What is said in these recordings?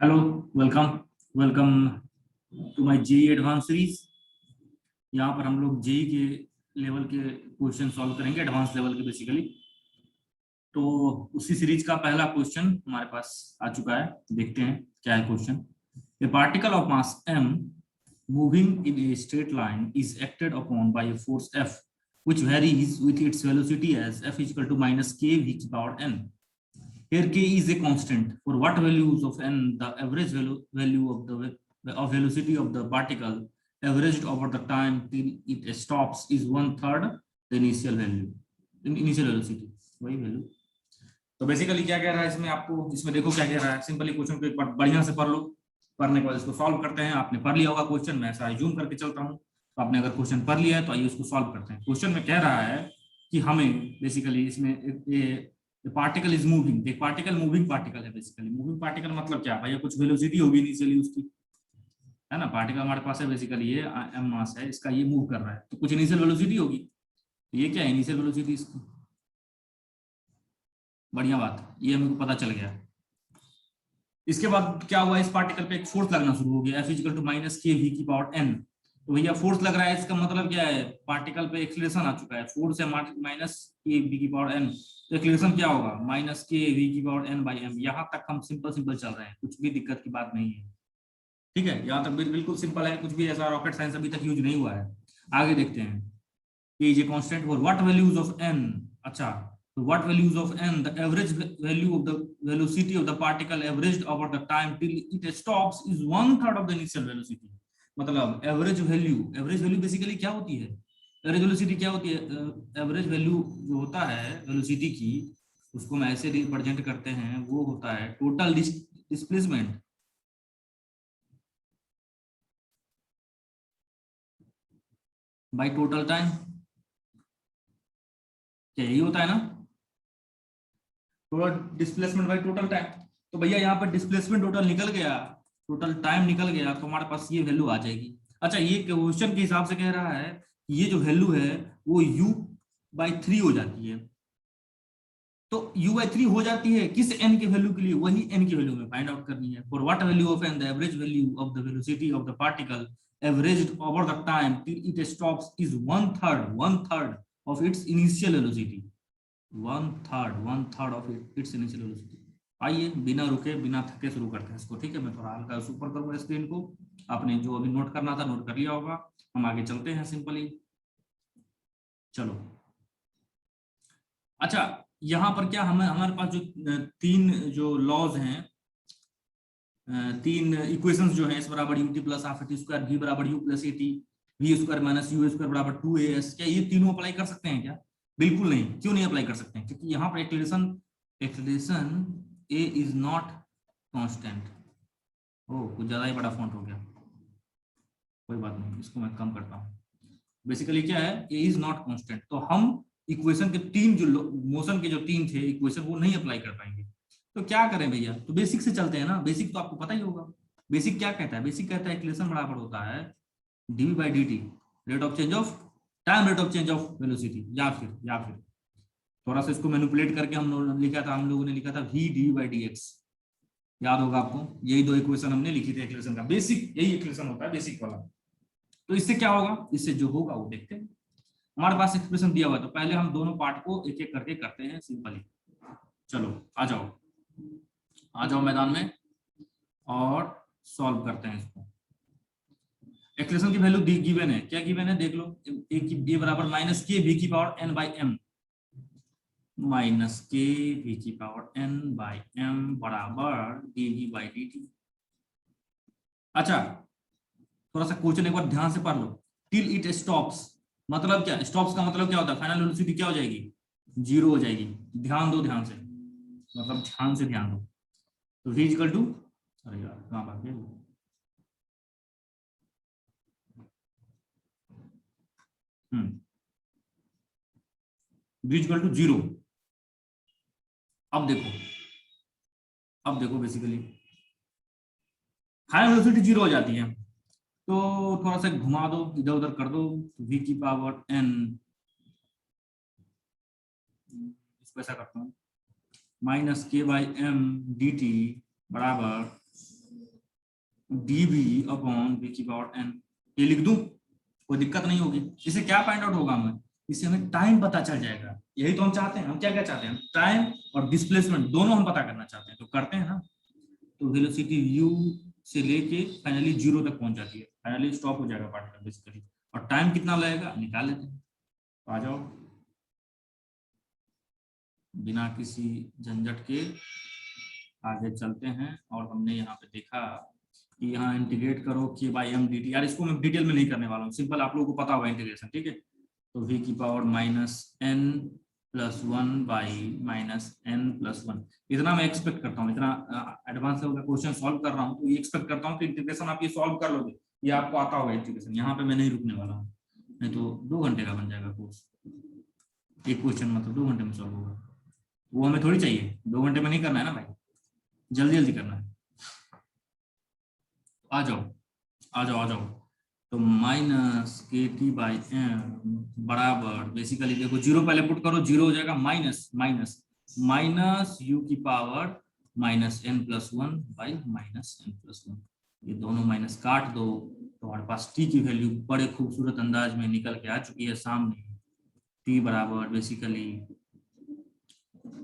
Hello, welcome welcome to my JEE advance series. यहाँ पर हम लोग जेई के लेवल के क्वेश्चन सॉल्व करेंगे, एडवांस लेवल के बेसिकली। तो उसी सीरीज का पहला क्वेश्चन हमारे पास आ चुका है, देखते हैं क्या है question. A particle of mass m moving in a straight line is acted upon by a force F which varies with its velocity as F is equal to minus k v to the power n. Here k is a constant. For what values of n, the average value of velocity of the particle averaged over the time till it stops is 1/3 the initial value, initial velocity. वही value. तो basically क्या कह रहा है इसमें, आपको इसमें देखो क्या कह रहा है। सिंपली क्वेश्चन को एक बार बढ़िया से पढ़ लो, पढ़ने के बाद इसको सॉल्व करते हैं। आपने पढ़ लिया होगा क्वेश्चन, मैं ऐसा जूम करके चलता हूँ। तो आपने अगर क्वेश्चन पढ़ लिया है तो आइए उसको सॉल्व करते हैं। क्वेश्चन में कह रहा है कि हमें बेसिकली इसमें पार्टिकल इज मूविंग। देख, पार्टिकल मूविंग पार्टिकल है। बेसिकली मूविंग पार्टिकल मतलब क्या भैया, कुछ वेलोसिटी होगी इनिशियली उसकी, है ना। पार्टिकल हमारे पास है, बेसिकली ये एम मास है इसका, ये मूव कर रहा है तो कुछ इनिशियल वेलोसिटी होगी। ये क्या है, इनिशियल वेलोसिटी इसकी। बढ़िया बात, ये हमको पता चल गया। इसके बाद क्या हुआ, इस पार्टिकल पे एक फोर्स लगना शुरू हो गया, F इक्वल टू माइनस के वी की पावर n। तो भैया फोर्स लग रहा है, इसका मतलब क्या है, पार्टिकल पे एक्सीलरेशन आ चुका है। फोर्स है माइनस के वी की पावर n, तो एक्सीलरेशन क्या होगा, माइनस के वी की पावर n बाई m। यहाँ तक हम सिंपल सिंपल चल रहे हैं, कुछ भी दिक्कत की बात नहीं है। ठीक है, यहाँ तक बिल्कुल सिंपल है, कुछ भी ऐसा रॉकेट साइंस अभी तक यूज नहीं हुआ है। आगे देखते हैं। K is a constant for what values of n। अच्छा, so what values of n, the average value of the velocity of the particle averaged over the time till it stops is 1/3 of the initial velocity। मतलब average value basically क्या होती है, average velocity क्या होती है। Average value जो होता है वेलोसिटी की, उसको हम ऐसे रिप्रेजेंट करते हैं, वो होता है total displacement by total time. क्या यही होता है ना, total displacement by total time. तो भैया यहाँ पर डिस्प्लेसमेंट टोटल निकल गया, टोटल टाइम निकल गया, तो हमारे पास ये वैल्यू आ जाएगी। अच्छा, ये क्वेश्चन के हिसाब से कह रहा है ये जो वैल्यू है वो u/3 हो जाती है। तो u/3 हो जाती है किस n के वैल्यू के लिए, वही n की वैल्यू में फाइंड आउट करनी है। For what value of n, the average value of the velocity of the particle averaged over the time till it stops is 1/3 of its initial velocity. 1/3 of its initial velocity. आइए बिना रुके बिना थके शुरू करते हैं इसको। ठीक है, मैं थोड़ा हल्का ऊपर करूंगा स्क्रीन को। आपने जो अभी नोट करना था नोट कर लिया होगा। हम आगे चलते हैं सिंपली, चलो। अच्छा, यहाँ पर क्या हमारे पास जो तीन जो लॉज हैं, तीन इक्वेशंस जो हैं, s बराबर ut plus half T square, v बराबर u plus at, v square minus u square बराबर 2as, क्या ये तीनों अप्लाई कर सकते हैं क्या? बिल्कुल नहीं। क्यों नहीं अप्लाई कर सकते हैं? क्योंकि यहाँ पर acceleration a is not constant. ओ, कुछ ज्यादा ही बड़ा फॉन्ट हो गया, कोई बात नहीं, इसको मैं कम करता हूँ। बेसिकली क्या है, a इज नॉट कांस्टेंट, तो हम इक्वेशन के तीन जो मोशन के जो तीन थे इक्वेशन, वो नहीं अप्लाई कर पाएंगे। तो क्या करें भैया, तो बेसिक से चलते हैं ना। बेसिक तो आपको पता ही होगा। बेसिक क्या कहता है, बेसिक कहता है एक्सीलरेशन बराबर होता है dv/dt, rate of change of time, rate of change of velocity, या फिर थोड़ा सा इसको मैनिपुलेट करके हम लोगों ने लिखा था v dv/dx। याद होगा आपको, यही दो इक्वेशन हमने लिखी थी एक्सीलरेशन का। बेसिक यही एक्सीलरेशन होता है, बेसिक वाला। तो इससे क्या होगा, इससे जो होगा वो देखते हैं। हमारे पास एक्सप्रेशन दिया हुआ है, तो पहले हम दोनों पार्ट को एक एक करके करते हैं सिंपली। चलो आ जाओ मैदान में और सॉल्व करते हैं इसको। एक्सप्रेशन की वैल्यू गिवन है, क्या गिवन है देख लो। a बराबर माइनस के वी की power n by m, minus के वी की पावर n बाई m बराबर dv/dt। अच्छा, थोड़ा सा क्वेश्चन एक बार ध्यान से पढ़ लो। टिल इट स्टॉप्स मतलब क्या, स्टॉप्स का मतलब क्या होता है, फाइनल वेलोसिटी क्या हो जाएगी, 0 हो जाएगी। ध्यान दो, ध्यान से, मतलब ध्यान से ध्यान दो। तो v इक्वल टू, अरे यार कहाँ बात है, v इक्वल टू 0। अब देखो बेसिकली फाइनल वेलोसिटी 0 हो जाती है, तो थोड़ा सा घुमा दो, इधर उधर कर दो। v की पावर n, इसको ऐसा करता हूँ, माइनस के बाई m dt बराबर डीवी अपॉन वी की पावर एन, ये लिख दूं, कोई दिक्कत नहीं होगी। इससे क्या फाइंड आउट होगा हमें, इससे हमें टाइम पता चल जाएगा। यही तो हम चाहते हैं। हम क्या क्या चाहते हैं, टाइम और डिस्प्लेसमेंट दोनों हम पता करना चाहते हैं, तो करते हैं ना। तो वेलोसिटी u से लेके फाइनली 0 तक पहुंच जाती है, फाइनली स्टॉप हो जाएगा पार्टिकल बेसिकली, और टाइम कितना लगेगा निकाल लेते हैं। तो आ जाओ, बिना किसी झंझट के आगे चलते हैं। और हमने यहाँ पे देखा कि यहाँ इंटीग्रेट करो k by M D T. यार इसको मैं डिटेल में नहीं करने वाला हूँ, सिंपल आप लोगों को पता होगा इंटीग्रेशन, ठीक है। तो v की power minus N plus one by minus N plus one, इतना मैं एक्सपेक्ट करता हूँ, इतना एडवांस लेवल का क्वेश्चन सॉल्व कर रहा हूँ, तो ये एक्सपेक्ट करता हूँ कि इंटीग्रेशन आप ये सॉल्व कर लोगे, ये आपको आता होगा इंटीग्रेशन। यहाँ पे मैं नहीं रुकने वाला हूँ, नहीं तो 2 घंटे का बन जाएगा कोर्स। एक क्वेश्चन मतलब 2 घंटे में सॉल्व होगा, वो हमें थोड़ी चाहिए, 2 घंटे में नहीं करना है ना भाई, जल्दी जल्दी करना है। आ जाओ आ जाओ आ जाओ। तो माइनस के टी बाई एम बराबर, बेसिकली देखो 0 पहले पुट करो, 0 हो जाएगा, माइनस माइनस माइनस यू की power minus N plus one by minus N plus one. ये दोनों माइनस काट दो, तो हमारे पास टी की वैल्यू बड़े खूबसूरत अंदाज में निकल के आ चुकी है सामने। टी बराबर बेसिकली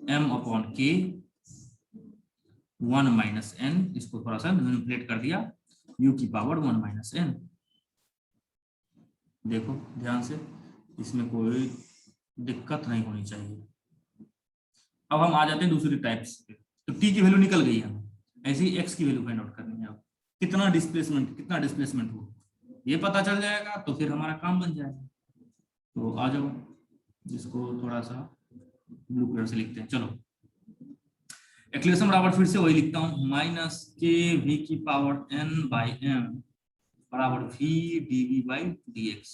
एम अपॉन के 1 माइनस एन, इसको थोड़ा सा मैनिपुलेट कर दिया, u की पावर 1 माइनस एन। देखो ध्यान से, इसमें कोई दिक्कत नहीं होनी चाहिए। अब हम आ जाते हैं दूसरी टाइप्स पे। तो t की वैल्यू निकल गई है, ऐसे ही x की वैल्यू फाइंड आउट करनी है। अब कितना डिस्प्लेसमेंट हो ये पता चल जाएगा, तो फिर हमारा काम बन जाएगा। तो आ जाओ, इसको थोड़ा सा ब्लू कलर से लिखते हैं। चलो, एक्सलेशन बराबर फिर से वही लिखता हूँ, माइनस के वी की पावर n बाई एम बराबर v dv बाई dx।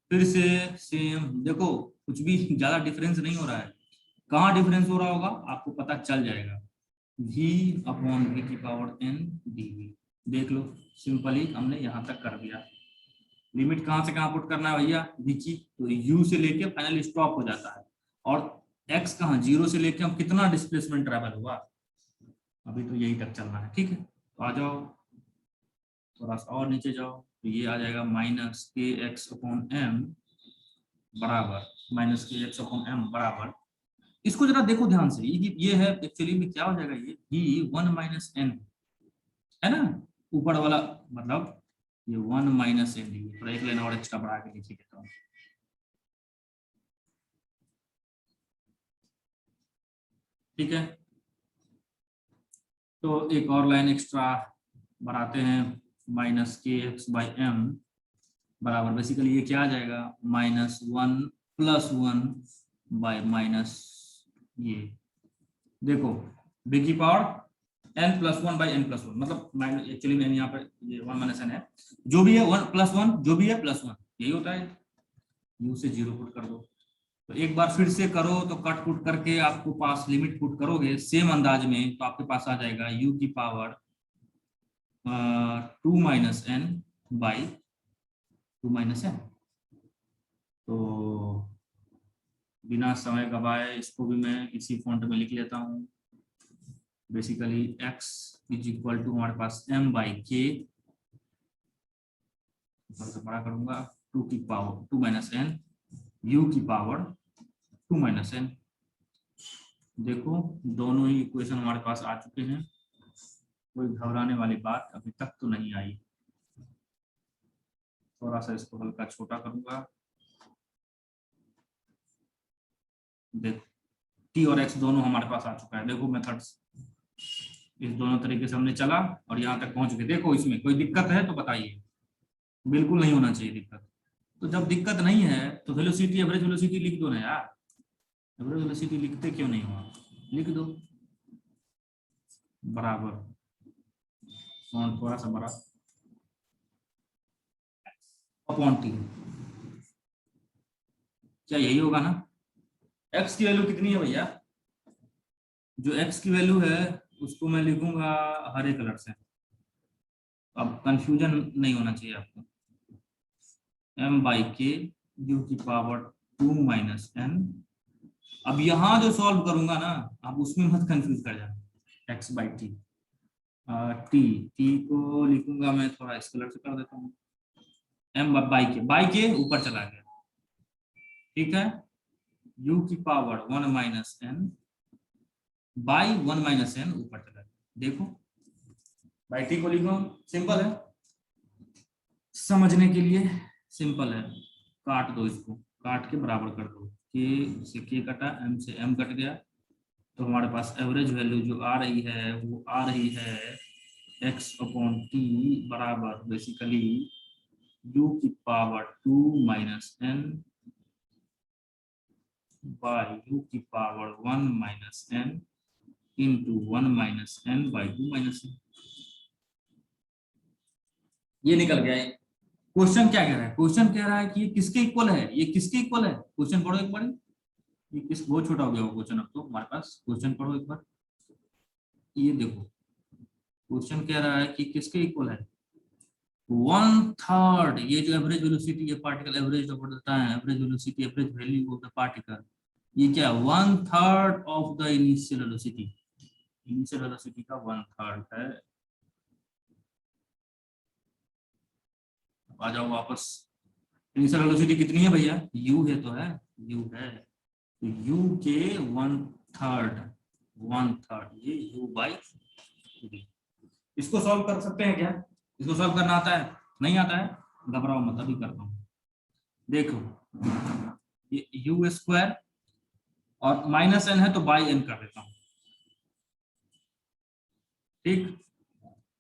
फिर से सेम, देखो कुछ भी ज्यादा डिफरेंस नहीं हो रहा है। कहाँ डिफरेंस हो रहा होगा आपको पता चल जाएगा, v अपॉन वी की पावर n dv। देख लो, सिंपली हमने यहाँ तक कर दिया। लिमिट कहाँ से कहाँ पुट करना है भैया, v की, तो u से लेके फाइनली स्टॉप हो जाता है, और x कहाँ 0 से लेके हम कितना डिस्प्लेसमेंट ट्रैवल हुआ, अभी तो यही तक चलना है, ठीक है। तो आ जाओ, थोड़ा सा और नीचे जाओ, तो ये आ जाएगा माइनस के एक्स अपॉन एम बराबर, माइनस के एक्स अपॉन एम बराबर, इसको जरा देखो ध्यान से, ये है एक्चुअली में क्या हो जाएगा, ये 1 माइनस एन है ना, ऊपर वाला, मतलब ये 1 माइनस एन डी। थोड़ा एक लाइन और एक्स्ट्रा बढ़ा के लिख देता हूँ, ठीक है। तो एक और लाइन एक्स्ट्रा बढ़ाते हैं, माइनस के एक्स बाई एम बराबर, बेसिकली ये क्या आ जाएगा, माइनस 1 प्लस 1 बाई माइनस, ये देखो बी की power N plus 1 by N plus 1, मतलब एक्चुअली मैंने यहाँ पर ये 1 माइनस एन है, जो भी है 1 प्लस 1, जो भी है प्लस 1, यही होता है। यू से 0 पुट कर दो, तो एक बार फिर से करो, तो कट पुट करके आपको पास लिमिट पुट करोगे सेम अंदाज में, तो आपके पास आ जाएगा u की power 2 minus N by 2 minus N. तो बिना समय गवाए इसको भी मैं इसी फॉन्ट में लिख लेता हूँ, basically x is equal to हमारे पास m बाई के, बड़ा करूंगा 2 की पावर 2 माइनस एन, u की पावर 2 माइनस एन। देखो दोनों ही इक्वेशन हमारे पास आ चुके हैं, कोई घबराने वाली बात अभी तक तो नहीं आई। थोड़ा सा इसको हल्का छोटा करूंगा, देखो t और x दोनों हमारे पास आ चुका है। देखो मेथड्स इस दोनों तरीके से हमने चला और यहाँ तक पहुंच गए। देखो इसमें कोई दिक्कत है तो बताइए, बिल्कुल नहीं होना चाहिए दिक्कत। तो जब दिक्कत नहीं है तो वेलोसिटी, एवरेज वेलोसिटी लिख दो ना यार, एवरेज वेलोसिटी लिखते क्यों नहीं हो, लिख दो बराबर, फॉन्ट थोड़ा सा बड़ा, अपॉन टी, क्या यही होगा ना। x की वैल्यू कितनी है भैया, जो x की वैल्यू है उसको मैं लिखूंगा हरे कलर से, अब कंफ्यूजन नहीं होना चाहिए आपको, m बाई के यू की पावर 2 माइनस एन। अब यहाँ जो सॉल्व करूंगा ना, आप उसमें मत कंफ्यूज कर जाना, x by T, T T को लिखूंगा मैं, थोड़ा इस कलर से कर देता हूँ, एम बाई के ऊपर चला गया, ठीक है, u की power 1 minus N by 1 minus N ऊपर चला गया। देखो बाई टी को लिखो, सिंपल है, समझने के लिए सिंपल है, काट दो इसको, काट के बराबर कर दो, के से के कटा, एम से एम कट गया, तो हमारे पास एवरेज वैल्यू जो आ रही है वो आ रही है x अपॉन टी बराबर बेसिकली u की power 2 minus N by u की power 1 minus N into 1 minus N by 2 minus N. ये निकल गया है। क्वेश्चन क्या कह रहा है, क्वेश्चन कह रहा है कि ये किसके इक्वल है, ये किसके इक्वल है, क्वेश्चन पढ़ो एक बार, ये किस, बहुत छोटा हो गया वो क्वेश्चन, अब तो हमारे पास क्वेश्चन पढ़ो एक बार, ये देखो क्वेश्चन कह रहा है कि किसके इक्वल है, 1/3, ये जो एवरेज वेलोसिटी है पार्टिकल, एवरेज बताता है, average velocity, average value of the particle, ये क्या 1/3 of the initial velocity, initial velocity का 1/3 है। आ जाओ वापस, इनिशियल वेलोसिटी कितनी है भैया, u है, तो है u है, तो u के 1/3 ये u बाई 3। इसको सॉल्व कर सकते हैं क्या, इसको सॉल्व करना आता है, नहीं आता है, घबराओ मत, अभी करता हूँ। देखो ये u स्क्वायर और माइनस एन है तो बाई एन कर देता हूँ, ठीक,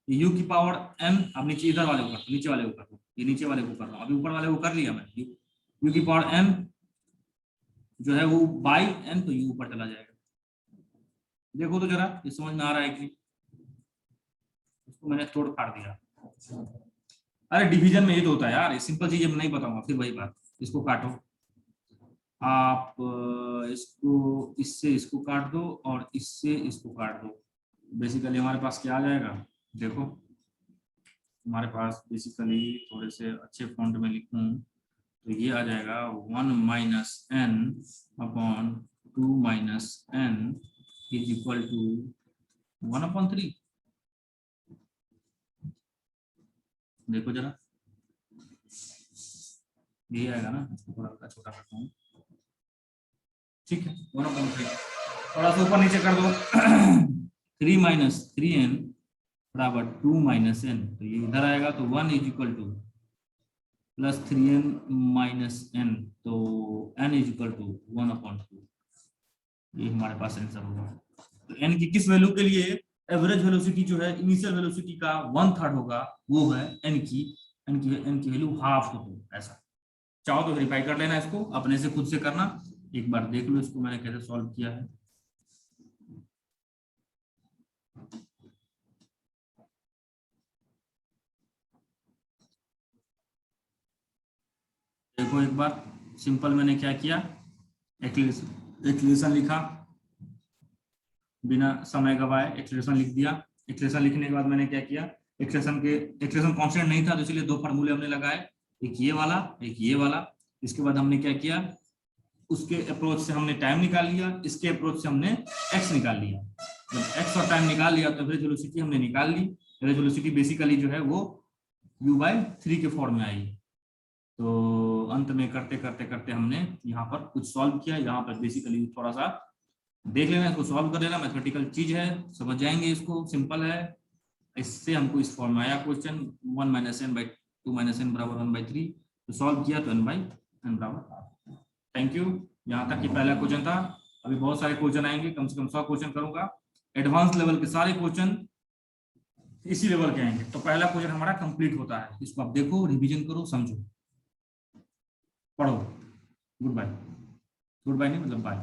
u की पावर m, अब नीचे इधर वाले को कर, नीचे वाले को कर दो, ये नीचे वाले को कर रहा हूँ, अभी ऊपर वाले को कर लिया मैं, u की पावर m जो है वो बाई n, तो u ऊपर चला जाएगा। देखो तो जरा ये समझ में आ रहा है कि, इसको मैंने तोड़ फाड़ दिया, अरे डिवीजन में ये तो होता है यार, ये सिंपल चीजें मैं नहीं बताऊंगा, फिर वही बात, इसको काटो आप, इसको इससे इसको काट दो और इससे इसको काट दो, बेसिकली हमारे पास क्या आ जाएगा, देखो हमारे पास बेसिकली थोड़े से अच्छे फॉन्ट में लिखूं तो ये आ जाएगा 1 minus N upon 2 minus N is equal to 1/3। देखो जरा ये आएगा ना, थोड़ा छोटा करता हूँ, ठीक है, 1/3, थोड़ा सा ऊपर नीचे कर दो 3 माइनस 3n बराबर 2 माइनस एन, तो ये इधर आएगा, तो 1 is equal to plus 3n minus N, तो n इज इक्वल टू 1/2, ये हमारे पास आंसर होगा। तो n की किस वैल्यू के लिए एवरेज वेलोसिटी जो है इनिशियल वेलोसिटी का 1/3 होगा, वो है n की वैल्यू हाफ हो, ऐसा। चाहो तो वेरीफाई कर लेना, इसको अपने से खुद से करना, एक बार देख लो इसको मैंने कैसे सॉल्व किया है। देखो एक बार सिंपल मैंने क्या किया, एक्सलेशन लिखा, बिना समय गवाए एक्सलेशन लिख दिया। एक्सलेशन लिखने के बाद मैंने क्या किया, एक्सलेशन कांस्टेंट नहीं था तो इसलिए दो फार्मूले हमने लगाए, एक ये वाला एक ये वाला। इसके बाद हमने क्या किया, उसके अप्रोच से हमने टाइम निकाल लिया, इसके अप्रोच से हमने एक्स निकाल लिया। जब एक्स और टाइम निकाल लिया तो एवरेज वेलोसिटी हमने निकाल ली। एवरेज वेलोसिटी बेसिकली जो है वो u/3 के फॉर्म में आई। तो अंत में करते करते करते हमने यहाँ पर कुछ सॉल्व किया, यहाँ पर बेसिकली थोड़ा सा देख लेना, इसको सॉल्व कर लेना, मैथमेटिकल चीज है, समझ जाएंगे इसको, सिंपल है। इससे हमको इस फॉर्म में आया question 1 minus N by 2 minus N बराबर 1/3, तो सॉल्व किया तो n/n बराबर। Thank you. यहाँ तक कि पहला क्वेश्चन था, अभी बहुत सारे क्वेश्चन आएंगे, कम से कम 100 क्वेश्चन करूंगा। एडवांस लेवल के सारे क्वेश्चन इसी लेवल के आएंगे। तो पहला क्वेश्चन हमारा कंप्लीट होता है, इसको आप देखो, रिवीजन करो, समझो, पढ़ो। गुड बाय, गुड बाय नहीं मतलब बाय।